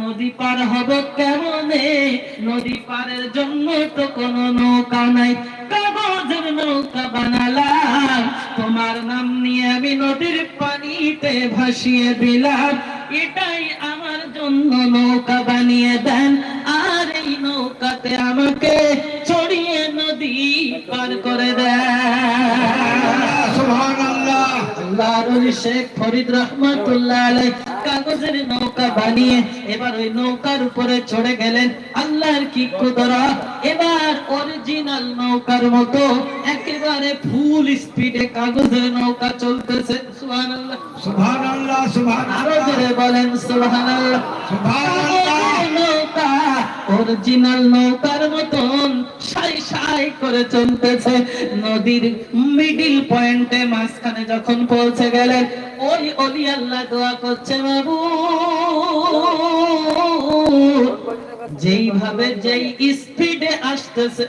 নদী পার হব কেমনে? নদী পারের জন্য তো কোনো নৌকা নাই, কাগজের নৌকা বানালাম, তোমার নাম নিয়ে আমি নদীর পানিতে ভাসিয়ে দিলাম, এটাই আমার জন্য নৌকা বানিয়ে দেন, আর এই নৌকাতে আমাকে ছড়িয়ে নদী পার করে দেন। সুবহানাল্লাহ। আল্লাহর ওলি শেখ ফরিদ রহমাতুল্লাহ আলাইহি কাগজের নৌকা বানিয়ে এবার ওই নৌকার উপরে চড়ে গেলেন। আল্লাহর কি কুদরত! এবার অরিজিনাল নৌকার মতো একেবারে ফুল স্পিডে কাগজের নৌকা চলতেছে। সুবহানাল্লাহ, সুবহানাল্লাহ, সুবহানাল্লাহ। আরো জোরে বলেন সুবহানাল্লাহ। সুবহানাল্লাহ। নৌকা অরিজিনাল নৌকার মতন সাই সাই করে চলতেছে। নদীর মিডিল পয়েন্টে মাঝখানে যখন পৌঁছে গেলেন, ওই ওলি আল্লাহ দোয়া করছে, বাবু যেইভাবে যেই স্পিডে আসতেছে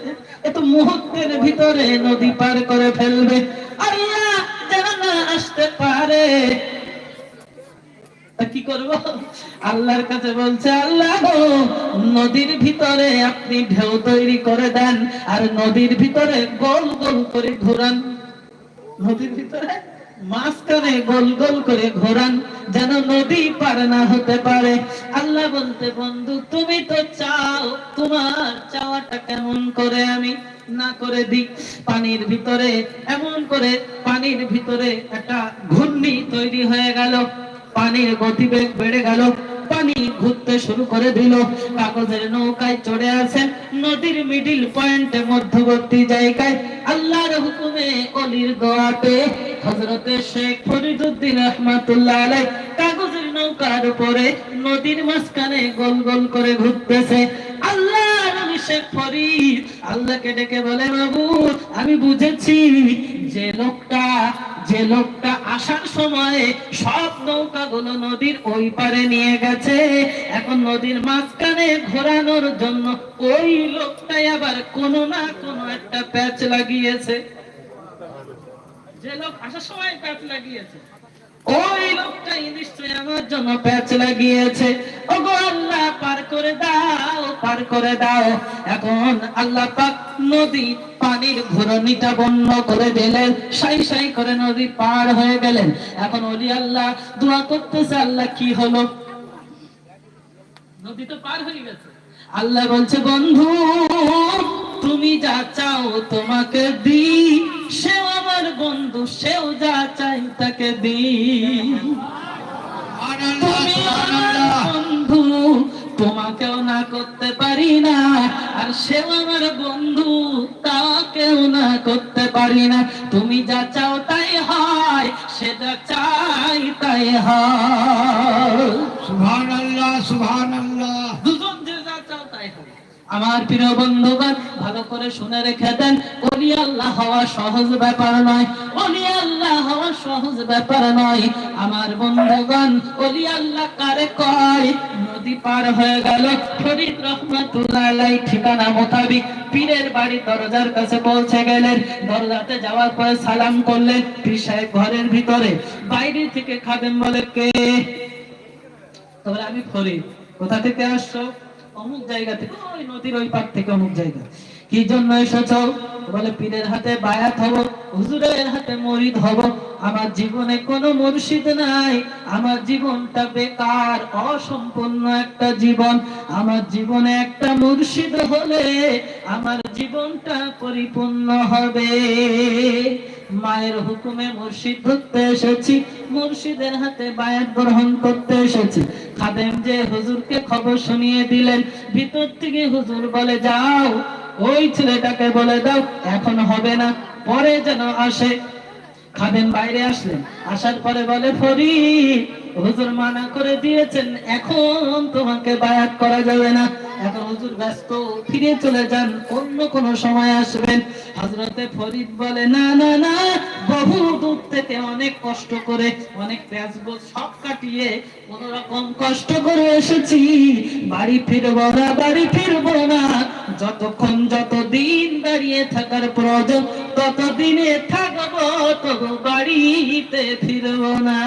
এত মুহূর্তের ভিতরে নদী পার করে ফেলবে, আল্লাহ যেন না আসতে পারে। কি করব? আল্লাহর কাছে বলছে, আল্লাহ নদীর ভিতরে আপনি ঢেউ তৈরি করে দেন, আর নদীর ভিতরে গোল গোল করে ঘোরান, নদীর ভিতরে মাঝখানে গোল গোল করে ঘোরান, যেন নদী পার না হতে পারে। আল্লাহ বলতে, বন্ধু তুমি তো চাও, তোমার চাওয়াটা কেমন করে আমি না করে দিই? পানির ভিতরে এমন করে পানির ভিতরে একটা ঘূর্ণি তৈরি হয়ে গেল, পানির গতিবেগ বেড়ে গেল, পানি ঘুরতে শুরু করে দিল। কাগজের নৌকায় চড়ে আছেন নদীর মিডিল পয়েন্টে, মধ্যবর্তী জায়গায় আল্লাহর হুকুমে ওলির দোয়াতে হযরতে শেখ ফরিদউদ্দীন রহমাতুল্লাহ আলাইহি কাগজের নৌকার উপরে নদীর মাঝখানে গোল গোল করে ঘুরতেছে। আল্লাহর ওলি শেখ ফরিদ আল্লাহকে ডেকে বলে, বাবু আমি বুঝেছি যে লোকটা আসার সময় সব নৌকাগুলো নদীর ওই পারে নিয়ে গেছে, এখন নদীর মাঝখানে ঘোরানোর জন্য ওই লোকটাই আবার কোনো না কোনো একটা প্যাচ লাগিয়েছে। যে লোক আসার সময় প্যাচ লাগিয়েছে, ওই লোকটাই নিশ্চয়ই আমার জন্য প্যাচ লাগিয়েছে। ওগো আল্লাহ পার করে দাও, পার করে দাও। এখন আল্লাহ পাক নদী পানির ঘূর্ণিটা বন্ধ করে দিলেন, সাই সাই করে নদী পার হয়ে গেলেন। এখন ওলি আল্লাহ দোয়া করতেছে, আল্লাহ কি হলো? নদী তো পার হয়ে গেছে। আল্লাহ বলছে, বন্ধু তুমি যা চাও তোমাকে দিই, সেও আমার বন্ধু, সেও যা চাই তাকে দিই। তুমি আমার বন্ধু, তোমাকেও না করতে পারি না, আর সেও আমার বন্ধু, তাকেও না করতে পারি না। তুমি যা চাও তাই হয়, সে যা চাই তাই হয়। সুবহানাল্লাহ, সুবহানাল্লাহ। দুজন যে যা চাও তাই হয়। আমার প্রিয় বন্ধুগণ, ভালো করে শুনে রেখে দেন, ওলি আল্লাহ হওয়া সহজ ব্যাপার নয়, ওলি আল্লাহ হওয়া সহজ ব্যাপার নয়। আমার বন্ধুগণ, ওলি আল্লাহ কারে কয়? নদী পার হয়ে গেল, ফরিদ রহমাতুল্লাহ আলাইহি ঠিকানা মোতাবেক পীরের বাড়ি দরজার কাছে পৌঁছে গেলেন। দরজাতে যাওয়ার পরে সালাম করলেন। পীর সাহেব ঘরের ভিতরে, বাইরে থেকে খাদেম বলে, কে? তবে আমি ফরিদ। কোথা থেকে আসছো? অমুক জায়গা থেকে। ওই নদীর ওই পার থেকে অমুক জায়গা। কি জন্য এসেছো? বলে পীরের হাতে বায়াত হব, হুজুরের হাতে মুরিদ হব। আমার জীবনে কোনো মুর্শিদ নাই, আমার জীবনটা বেকার, অসম্পূর্ণ একটা জীবন। আমার জীবনে একটা মুর্শিদ হলে আমার জীবনটা পরিপূর্ণ হবে। মায়ের হুকুমে মুর্শিদ ধরতে এসেছি, মুর্শিদের হাতে বায়াত গ্রহণ করতে এসেছি। খাদেম যে হুজুরকে খবর শুনিয়ে দিলেন, ভিতর থেকে হুজুর বলে, যাও ওই ছেলেটাকে বলে দাও এখন হবে না, পরে যেন আসে। খাদেম বাইরে আসলেন, আসার পরে বলে, ফরিদ হুজুর মানা করে দিয়েছেন, এখন তোমাকে বায়াত করা যাবে না, এখন হুজুর ব্যস্ত, ফিরে চলে যান, অন্য কোন সময় আসবেন। হযরতে ফরিদ বলে, না না না, বহু দূর থেকে অনেক কষ্ট করে, অনেক প্যাচগোছ সব কাটিয়ে কোন রকম কষ্ট করে এসেছি, বাড়ি ফিরবো না, বাড়ি ফিরবো না, যতদিন দাঁড়িয়ে থাকার প্রয়োজন ততদিনে থাকবো, তবু বাড়িতে ফিরবো না।